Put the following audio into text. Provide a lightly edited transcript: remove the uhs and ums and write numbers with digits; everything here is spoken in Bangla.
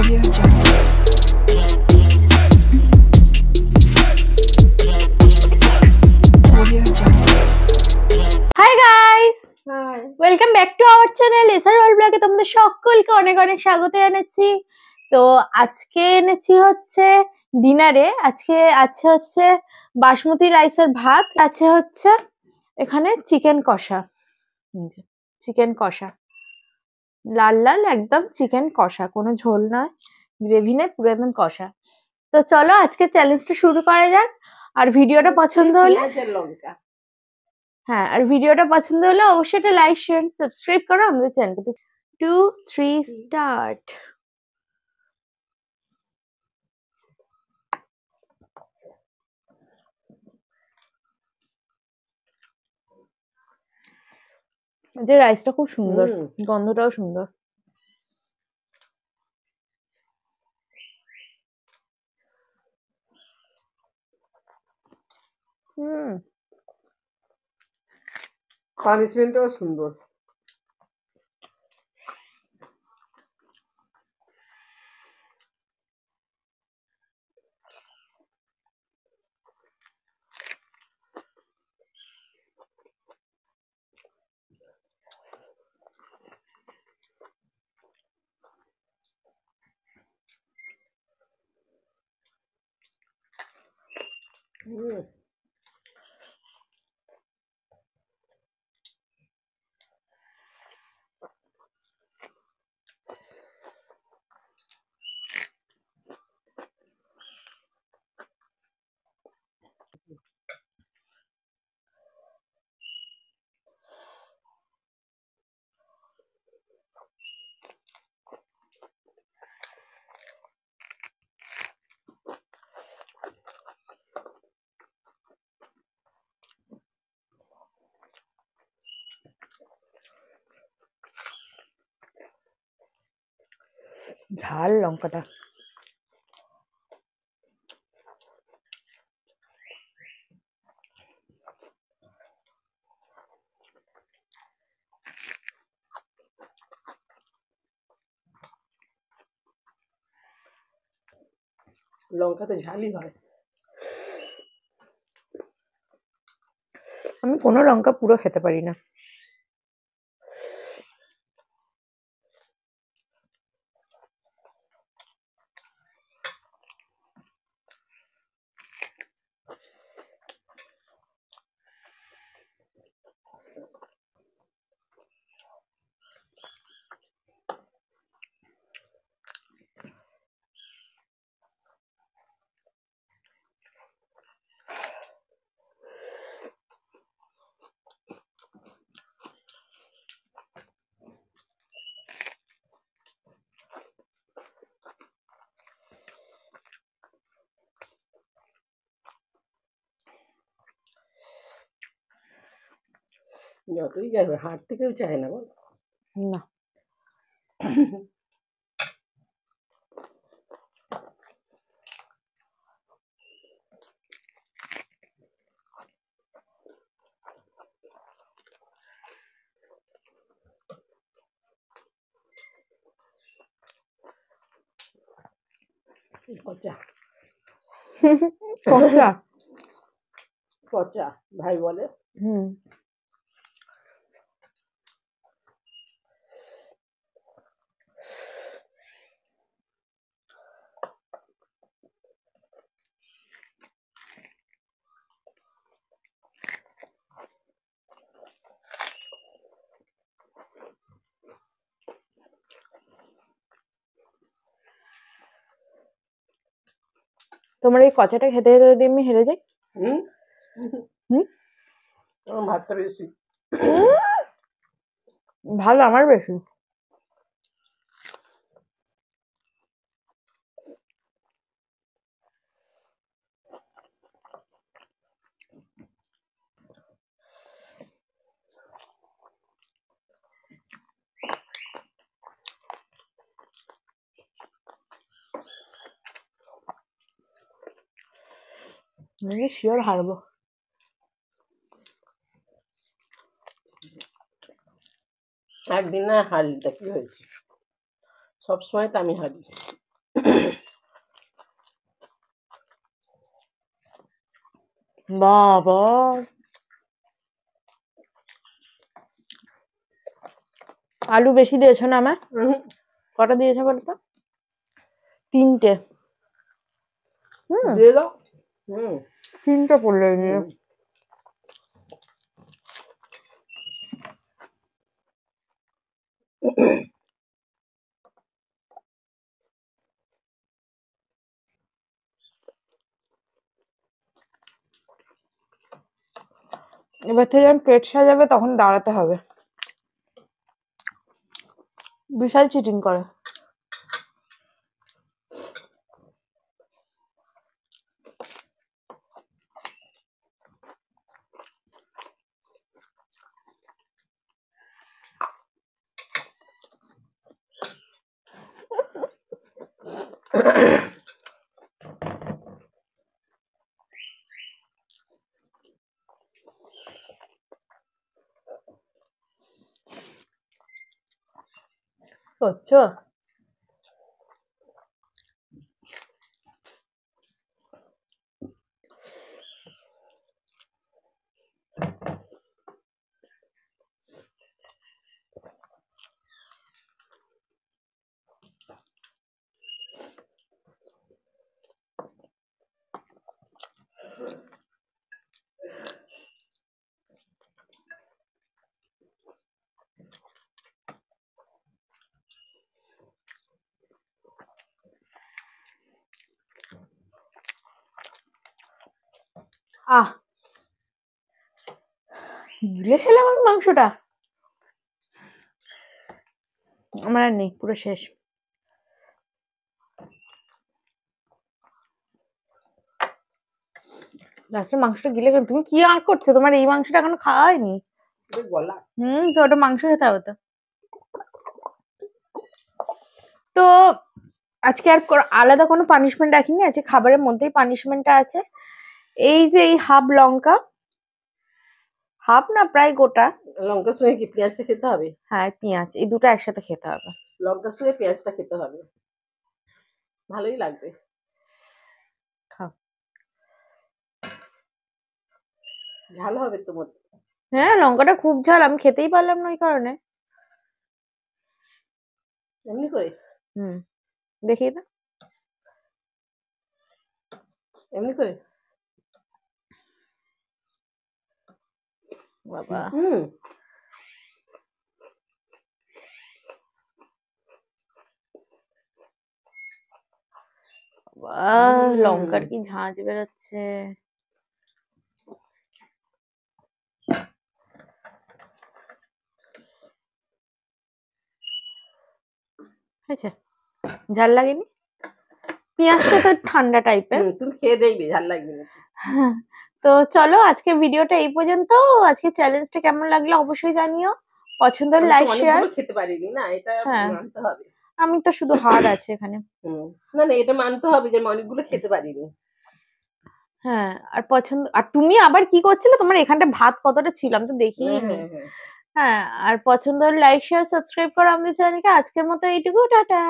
Audio Jungle. Audio Jungle. Hi guys, hi welcome back to our channel SR world ব্লগে তোমাদের সকলকে অনেক অনেক স্বাগত জানাচ্ছি। তো আজকে এনেছি হচ্ছে ডিনারে, আজকে আছে হচ্ছে বাসমতি রাইসের ভাত, আছে হচ্ছে এখানে চিকেন কষা, চিকেন কষা লাল লাল একদম চিকেন কষা, কোনো ঝোল নয়, গ্রেভি নেই, পুরো একদম কষা। তো চলো আজকে চ্যালেঞ্জটা শুরু করা যাক। আর ভিডিওটা পছন্দ হলে লঙ্কা হ্যাঁ, আর ভিডিওটা পছন্দ হলে অবশ্যই একটা লাইক শেয়ার সাবস্ক্রাইব করো আমাদের চ্যানেলকে। 2 3 স্টার্ট। যে রাইসটা খুব সুন্দর, গন্ধটাও সুন্দর। হুম, পানিশমেন্টটাও সুন্দর। ঝাল লঙ্কাটা। লঙ্কা তো ঝালই হয়। আমি কোনো লঙ্কা পুরো খেতে পারি না। যতই যাবে হাঁটতে কেউ চায় না বল। না, পচা কচা। পচা ভাই বলে। হুম, তোমার এই কচাটা খেতে খেতে যদি আমি হেরে যাই। হুম হুম, আমার ভাতটা বেশি। ভালো, আমার বেশি। আমি শিওর হারবো। একদিন না হারি, তা কি হয়েছে? সবসময় তো আমি হারি। বাবা, আলু বেশি দিয়েছো না আমায়? কটা দিয়েছো বলতো? 3টে। দিয়ে দাও। হুম 3টে পড়লো এই নিয়ে। হুম। এবার থেকে যখন পেট সাজাবে তখন দাঁড়াতে হবে। বিশাল চিটিং করে। করছো? আহ, গিলে খেলাম আমি মাংসটা। আমার আর নেই, পুরো শেষ। লাস্টে মাংসটা গিলে গেল। তুমি কি আর করছো? তোমার এই মাংসটা এখনো খাওয়া হয়নি। এটা গলা। তো ওটা মাংস খেতে হবে তো। তো আজকে আর আলাদা কোনো পানিশমেন্ট রাখিনি, আজকে খাবারের মধ্যেই পানিশমেন্টটা আছে। এই যে এই হাফ লঙ্কা, হাফ না প্রায় গোটা, লঙ্কার সঙ্গে কি পেঁয়াজটা খেতে হবে? হ্যাঁ পেঁয়াজ, এই দুটো একসাথে খেতে হবে। লঙ্কার সঙ্গে পেঁয়াজটা খেতে হবে, ভালোই লাগবে। খাও। ঝাল হবে তোমার? হ্যাঁ লঙ্কাটা খুব ঝাল, আমি খেতেই পারলাম না ওই কারণে। এমনি করে? দেখি না, এমনি করে? বাবা হুম লঙ্কার কি ঝাঁঝ বেরোচ্ছে। হয়েছে? ঝাল লাগেনি? পেঁয়াজটা তো ঠান্ডা টাইপের। তুমি খেয়ে দেখবে ঝাল লাগবে নাকি। তো চলো আজকে ভিডিওটা এই পর্যন্ত। আজকে চ্যালেঞ্জটা কেমন লাগলো অবশ্যই জানিও। পছন্দ হলে লাইক শেয়ার। অনেকগুলো খেতে পারিনি না, এটা হ্যাঁ। মানতে হবে। আমি তো শুধু হাড় আছে এখানে। না না, এটা মানতে হবে যে আমি অনেকগুলো খেতে পারিনি। হ্যাঁ, আর পছন্দ, আর তুমি আবার কি করছিলে? তোমার এখানটা ভাত কতটা ছিল আমি তো দেখিনি। হ্যাঁ। হ্যাঁ, আর পছন্দ হলে লাইক শেয়ার সাবস্ক্রাইব করো আমাদের চ্যানেলকে। আজকের মতো এইটুকু, টাটা।